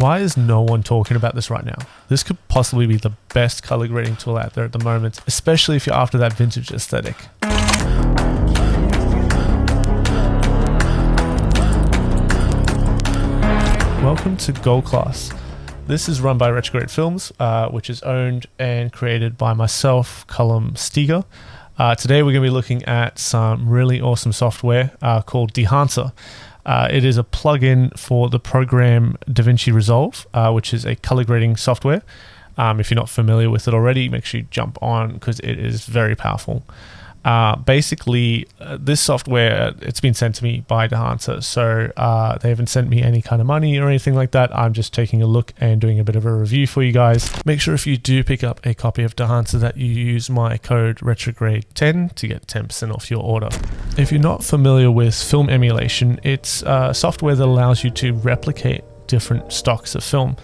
Why is no one talking about this right now? This could possibly be the best color grading tool out there at the moment, especially if you're after that vintage aesthetic. Welcome to Gold Class. This is run by Retrograde Films, which is owned and created by myself, Cullum. Today we're going to be looking at some really awesome software called Dehancer. It is a plugin for the program Davinci Resolve, which is a color grading software. If you're not familiar with it already, make sure you jump on because it is very powerful. Basically, this software, it's been sent to me by Dehancer, so they haven't sent me any kind of money or anything like that. I'm just taking a look and doing a bit of a review for you guys. Make sure if you do pick up a copy of Dehancer that you use my code Retrograde10 to get 10% off your order. If you're not familiar with film emulation, it's software that allows you to replicate different stocks of film.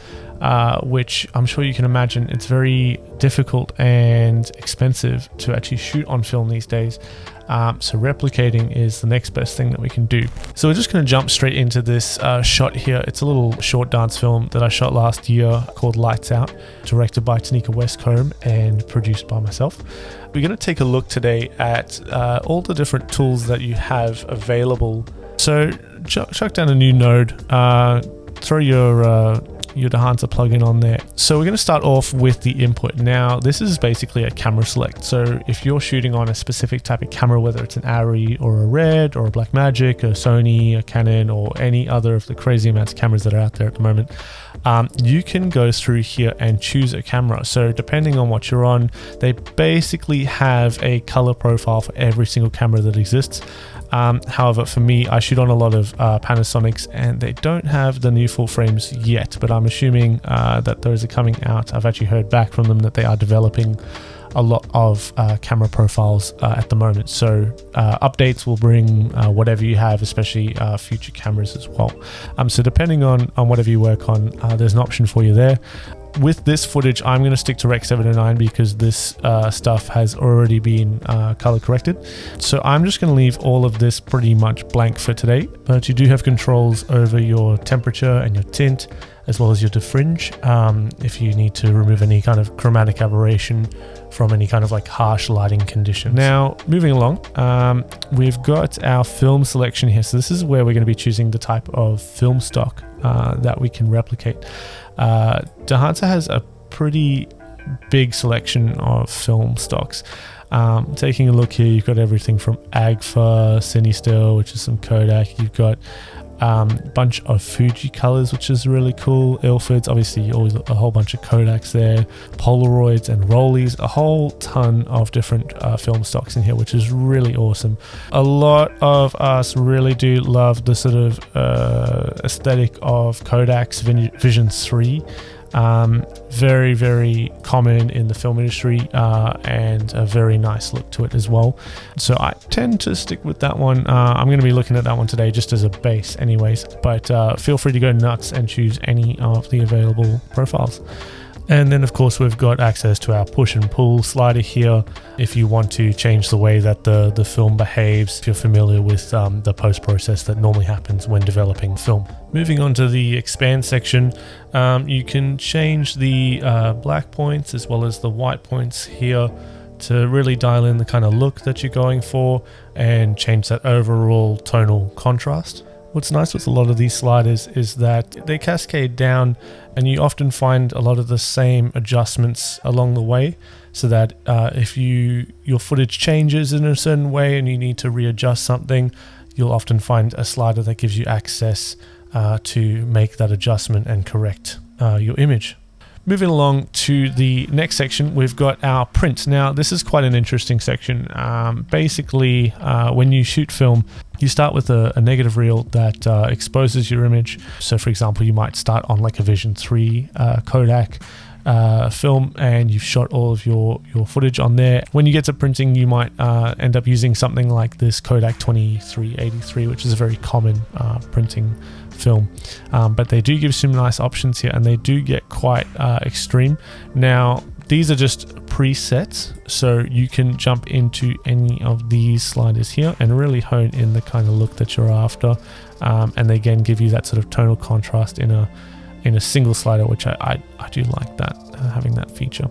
Which I'm sure you can imagine it's very difficult and expensive to actually shoot on film these days. So replicating is the next best thing that we can do. So we're just going to jump straight into this shot here. It's a little short dance film that I shot last year called Lights Out, directed by Tanika Westcombe and produced by myself. We're going to take a look today at all the different tools that you have available. So chuck down a new node, throw your Dehancer plugin on there. So we're going to start off with the input. Now, this is basically a camera select. So if you're shooting on a specific type of camera, whether it's an Arri or a Red or a Blackmagic, a Sony, a Canon, or any other of the crazy amounts of cameras that are out there at the moment, you can go through here and choose a camera. So depending on what you're on, they basically have a color profile for every single camera that exists. However, for me, I shoot on a lot of Panasonics and they don't have the new full frames yet, but I'm assuming that those are coming out. I've actually heard back from them that they are developing a lot of camera profiles at the moment. So updates will bring whatever you have, especially future cameras as well. So depending on whatever you work on, there's an option for you there. With this footage, I'm going to stick to Rec 709 because this stuff has already been color corrected. So I'm just going to leave all of this pretty much blank for today, but you do have controls over your temperature and your tint, as well as your defringe, if you need to remove any kind of chromatic aberration from any kind of like harsh lighting conditions. Now, moving along, we've got our film selection here. So this is where we're going to be choosing the type of film stock that we can replicate. Dehancer has a pretty big selection of film stocks. Taking a look here, you've got everything from Agfa, CineStill, which is some Kodak. You've got a bunch of Fuji colors, which is really cool. Ilfords, obviously always a whole bunch of Kodaks there, Polaroids and Rollies, a whole ton of different film stocks in here, which is really awesome. A lot of us really do love the sort of aesthetic of Kodak's Vision 3. Very, very common in the film industry, and a very nice look to it as well. So I tend to stick with that one. I'm going to be looking at that one today just as a base anyways, but feel free to go nuts and choose any of the available profiles. And then of course we've got access to our push and pull slider here if you want to change the way that the film behaves, if you're familiar with the post process that normally happens when developing film. Moving on to the expand section, you can change the black points as well as the white points here to really dial in the kind of look that you're going for and change that overall tonal contrast. What's nice with a lot of these sliders is that they cascade down and you often find a lot of the same adjustments along the way, so that if your footage changes in a certain way and you need to readjust something, you'll often find a slider that gives you access to make that adjustment and correct your image. Moving along to the next section, we've got our print. Now, this is quite an interesting section. Basically, when you shoot film, you start with a negative reel that exposes your image. So, for example, you might start on like a Vision 3 Kodak film, and you've shot all of your footage on there. When you get to printing, you might end up using something like this Kodak 2383, which is a very common printing film, but they do give some nice options here, and they do get quite extreme. Now, these are just presets, so you can jump into any of these sliders here and really hone in the kind of look that you're after, and they again give you that sort of tonal contrast in a in a single slider, which I do like that, having that feature.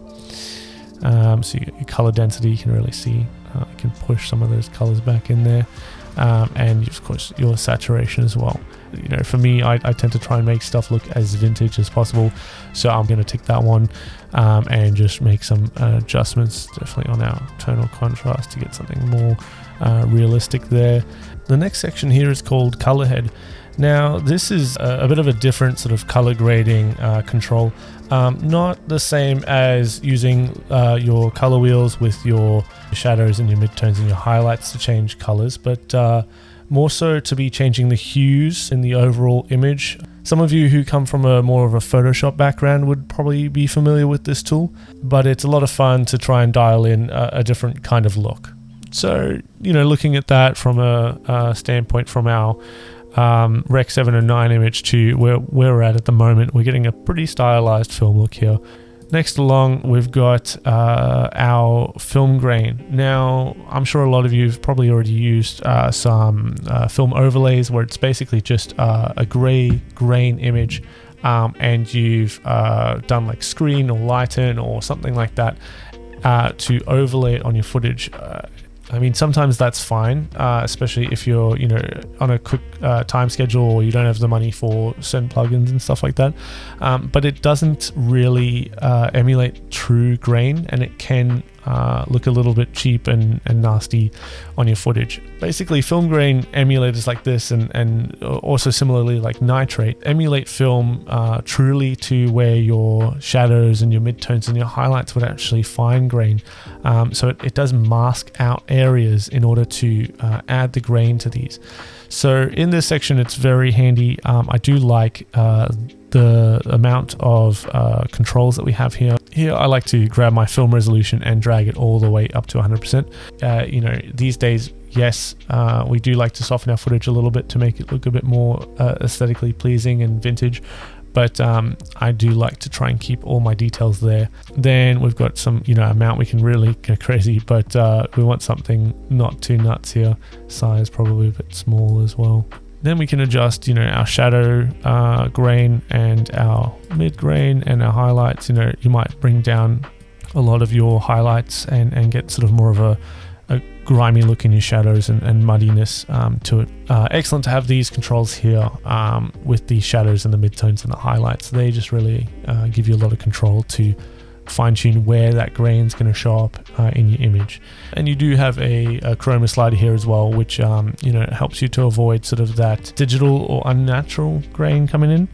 So your color density, you can really see, you can push some of those colors back in there, and of course your saturation as well. You know, for me, I tend to try and make stuff look as vintage as possible, so I'm going to tick that one, and just make some adjustments definitely on our tonal contrast to get something more realistic there. The next section here is called color head. Now this is a bit of a different sort of color grading control, not the same as using your color wheels with your shadows and your midtones and your highlights to change colors, but more so to be changing the hues in the overall image. Some of you who come from a more of a Photoshop background would probably be familiar with this tool, but it's a lot of fun to try and dial in a different kind of look. So, you know, looking at that from a standpoint from our Rec 709 image to where we're at the moment, we're getting a pretty stylized film look here. Next along, we've got our film grain. Now, I'm sure a lot of you have probably already used some film overlays where it's basically just a gray grain image, and you've done like screen or lighten or something like that to overlay it on your footage. I mean, sometimes that's fine, especially if you're, you know, on a quick time schedule or you don't have the money for certain plugins and stuff like that. But it doesn't really emulate true grain, and it can look a little bit cheap and nasty on your footage. Basically, film grain emulators like this and also similarly like nitrate emulate film truly to where your shadows and your midtones and your highlights would actually fine grain. So it does mask out areas in order to add the grain to these. So in this section, it's very handy. I do like the amount of controls that we have here. Here, I like to grab my film resolution and drag it all the way up to 100%. You know, these days, yes, we do like to soften our footage a little bit to make it look a bit more aesthetically pleasing and vintage. But I do like to try and keep all my details there. Then we've got some, you know, amount we can really go crazy, but we want something not too nuts here. Size probably a bit small as well. Then we can adjust, you know, our shadow grain and our mid grain and our highlights. You know, you might bring down a lot of your highlights and get sort of more of a grimy look in your shadows and muddiness to it. Excellent to have these controls here with the shadows and the midtones and the highlights. They just really give you a lot of control to fine-tune where that grain's going to show up in your image. And you do have a chroma slider here as well, which you know, helps you to avoid sort of that digital or unnatural grain coming in.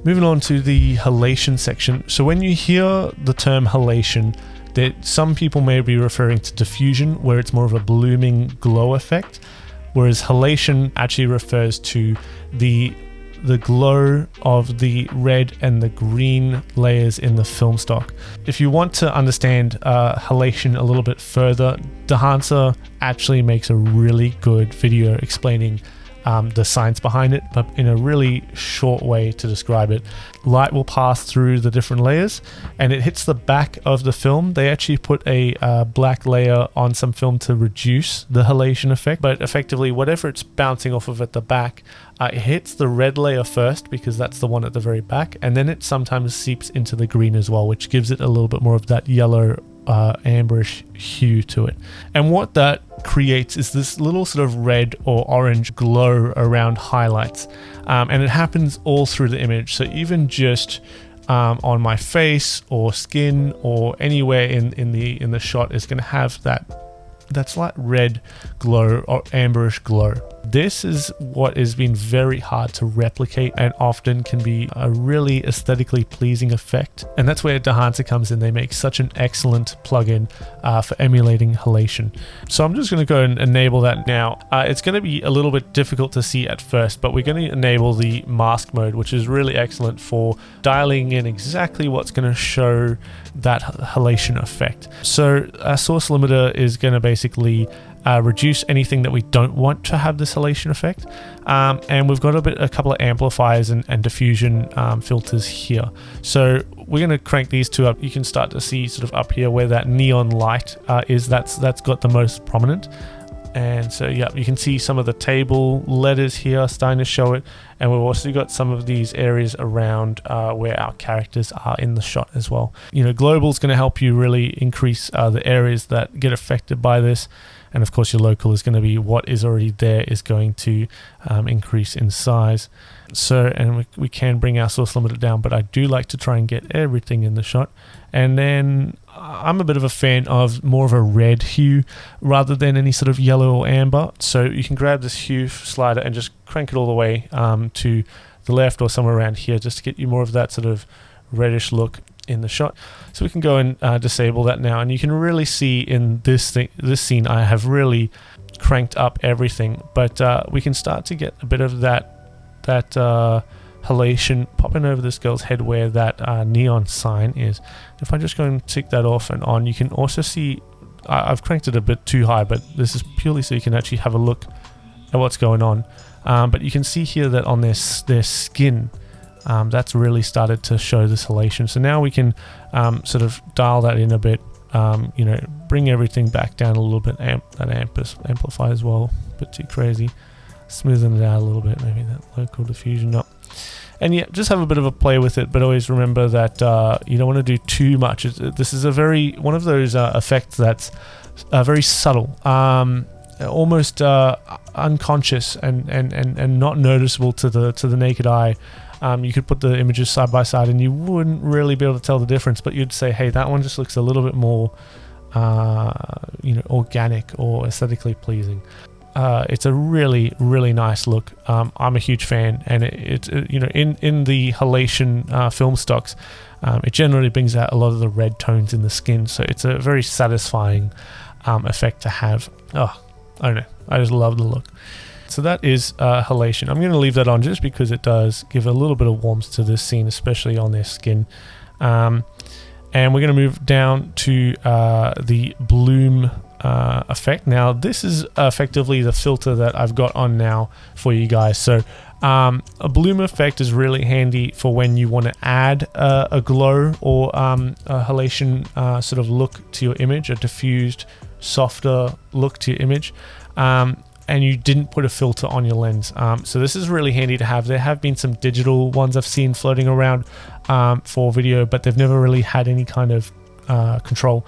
Moving on to the halation section. So when you hear the term halation, that some people may be referring to diffusion, where it's more of a blooming glow effect, whereas halation actually refers to the glow of the red and the green layers in the film stock. If you want to understand halation a little bit further, Dehancer actually makes a really good video explaining the science behind it, but in a really short way to describe it. Light will pass through the different layers and it hits the back of the film. They actually put a black layer on some film to reduce the halation effect, but effectively whatever it's bouncing off of at the back, it hits the red layer first because that's the one at the very back, and then it sometimes seeps into the green as well, which gives it a little bit more of that yellow amberish hue to it. And what that creates is this little sort of red or orange glow around highlights, and it happens all through the image. So even just on my face or skin or anywhere in the shot is going to have that slight red glow or amberish glow. This is what has been very hard to replicate and often can be a really aesthetically pleasing effect. And that's where Dehancer comes in. They make such an excellent plugin for emulating halation. So I'm just going to go and enable that now. It's going to be a little bit difficult to see at first, but we're going to enable the mask mode, which is really excellent for dialing in exactly what's going to show that halation effect. So our source limiter is going to basically reduce anything that we don't want to have this halation effect, and we've got a couple of amplifiers and diffusion filters here. So we're going to crank these two up. You can start to see sort of up here where that neon light is. That's got the most prominent. And so yeah, you can see some of the table letters here starting to show it, and we've also got some of these areas around where our characters are in the shot as well. You know, global is going to help you really increase the areas that get affected by this, and of course your local is going to be what is already there is going to increase in size. So, and we can bring our source limiter down, but I do like to try and get everything in the shot. And then I'm a bit of a fan of more of a red hue rather than any sort of yellow or amber. So you can grab this hue slider and just crank it all the way to the left or somewhere around here, just to get you more of that sort of reddish look in the shot. So we can go and disable that now, and you can really see in this scene I have really cranked up everything, but we can start to get a bit of that halation popping over this girl's head where that neon sign is. If I just go and tick that off and on, you can also see I've cranked it a bit too high, but this is purely so you can actually have a look at what's going on. But you can see here that on their skin, that's really started to show this halation. So now we can sort of dial that in a bit, you know, bring everything back down a little bit, amplify as well, a bit too crazy, smoothen it out a little bit, maybe that local diffusion up. And yeah, just have a bit of a play with it, but always remember that you don't want to do too much. This is one of those effects that's very subtle, almost unconscious and not noticeable to the naked eye. You could put the images side by side and you wouldn't really be able to tell the difference, but you'd say, hey, that one just looks a little bit more you know, organic or aesthetically pleasing. It's a really, really nice look. I'm a huge fan, and it's you know, in the Halation film stocks, it generally brings out a lot of the red tones in the skin, so it's a very satisfying effect to have. Oh, I don't know, I just love the look. So that is Halation. I'm going to leave that on just because it does give a little bit of warmth to this scene, especially on their skin. And we're going to move down to the bloom effect. Now this is effectively the filter that I've got on now for you guys. So a bloom effect is really handy for when you want to add a glow or a halation sort of look to your image, a diffused, softer look to your image, and you didn't put a filter on your lens. So this is really handy to have. There have been some digital ones I've seen floating around for video, but they've never really had any kind of control.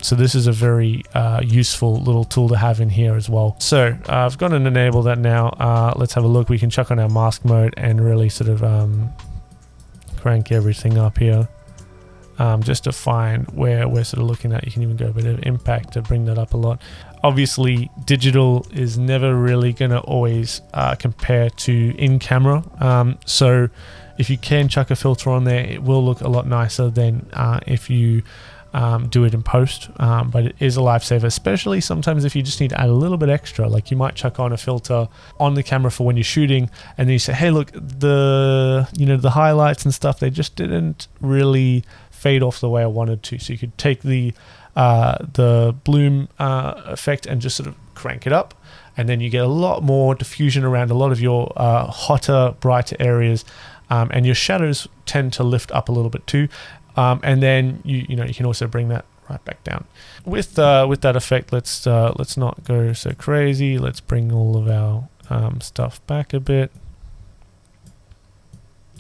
So this is a very useful little tool to have in here as well. So I've gone and enabled that now. Let's have a look. We can chuck on our mask mode and really sort of crank everything up here, just to find where we're sort of looking at. You can even go a bit of impact to bring that up a lot. Obviously digital is never really going to always compare to in camera, so if you can chuck a filter on there, it will look a lot nicer than if you do it in post, but it is a lifesaver, especially sometimes if you just need to add a little bit extra. Like you might chuck on a filter on the camera for when you're shooting, and then you say, hey look, the highlights and stuff, they just didn't really fade off the way I wanted to. So you could take the bloom effect and just sort of crank it up, and then you get a lot more diffusion around a lot of your hotter, brighter areas, and your shadows tend to lift up a little bit too. And then you can also bring that right back down. With that effect, let's not go so crazy. Let's bring all of our stuff back a bit.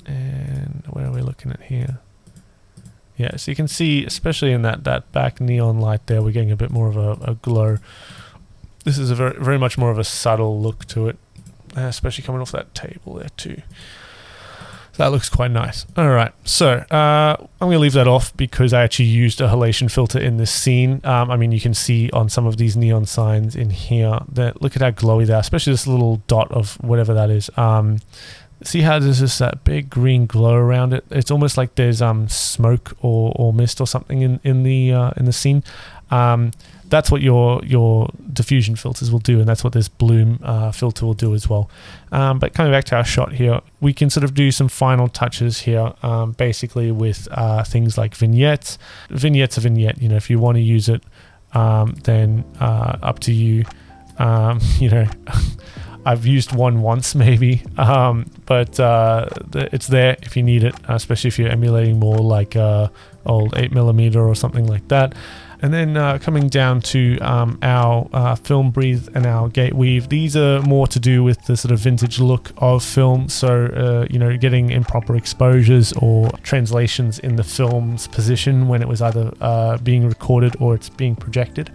And where are we looking at here? Yeah, so you can see, especially in that back neon light there, we're getting a bit more of a glow. This is a very, very much more of a subtle look to it, especially coming off that table there too. That looks quite nice. All right, so I'm going to leave that off because I actually used a halation filter in this scene. I mean, you can see on some of these neon signs in here that look at how glowy they are, especially this little dot of whatever that is. See how there's just that big green glow around it? It's almost like there's smoke or mist or something in the scene. That's what your diffusion filters will do, and that's what this bloom filter will do as well. But coming back to our shot here, we can sort of do some final touches here, basically with things like vignettes. Vignette's a vignette. You know, if you want to use it, then up to you. You know, I've used one once maybe, but it's there if you need it, especially if you're emulating more like old 8mm or something like that. And then coming down to our film breathe and our gate weave, these are more to do with the sort of vintage look of film. So, you know, getting improper exposures or translations in the film's position when it was either being recorded or it's being projected.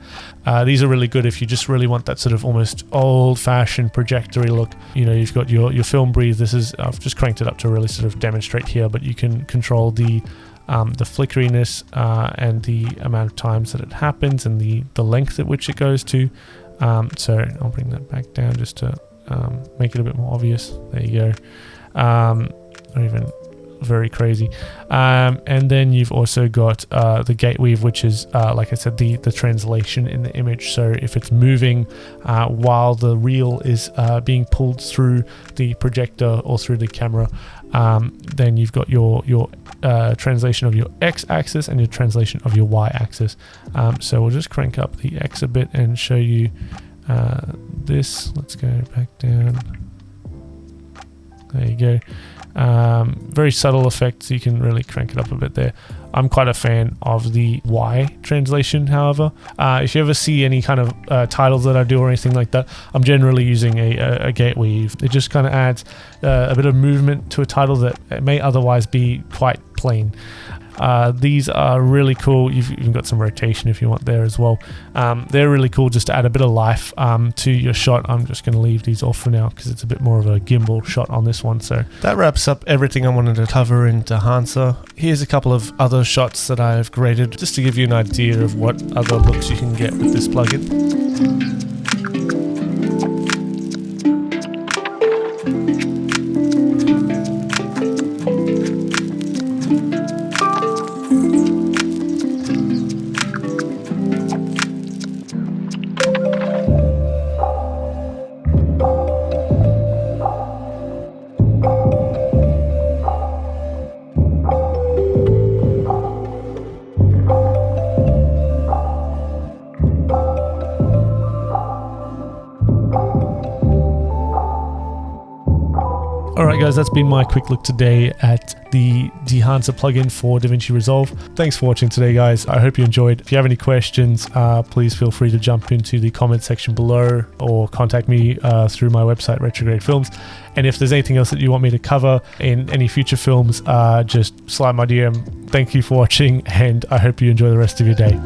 These are really good if you just really want that sort of almost old-fashioned projectory look. You know, you've got your film breathe. This is, I've just cranked it up to really sort of demonstrate here, but you can control the flickeriness and the amount of times that it happens and the length at which it goes to. So I'll bring that back down just to make it a bit more obvious. There you go. Not even very crazy. And then you've also got the gate weave, which is like I said, the translation in the image. So if it's moving while the reel is being pulled through the projector or through the camera, then you've got your translation of your x-axis and your translation of your y-axis. So we'll just crank up the x a bit and show you this. Let's go back down. There you go. Very subtle effect, so you can really crank it up a bit there. I'm quite a fan of the Y translation, however. If you ever see any kind of titles that I do or anything like that, I'm generally using a gate weave. It just kind of adds a bit of movement to a title that may otherwise be quite plain. These are really cool. You've even got some rotation if you want there as well. They're really cool just to add a bit of life to your shot. I'm just going to leave these off for now because it's a bit more of a gimbal shot on this one. So that wraps up everything I wanted to cover in Dehancer. Here's a couple of other shots that I've graded just to give you an idea of what other looks you can get with this plugin. Alright guys, that's been my quick look today at the Dehancer plugin for Davinci Resolve. Thanks for watching today guys, I hope you enjoyed. If you have any questions, please feel free to jump into the comment section below or contact me through my website Retrograde Films. And if there's anything else that you want me to cover in any future films, just slide my DM. Thank you for watching and I hope you enjoy the rest of your day.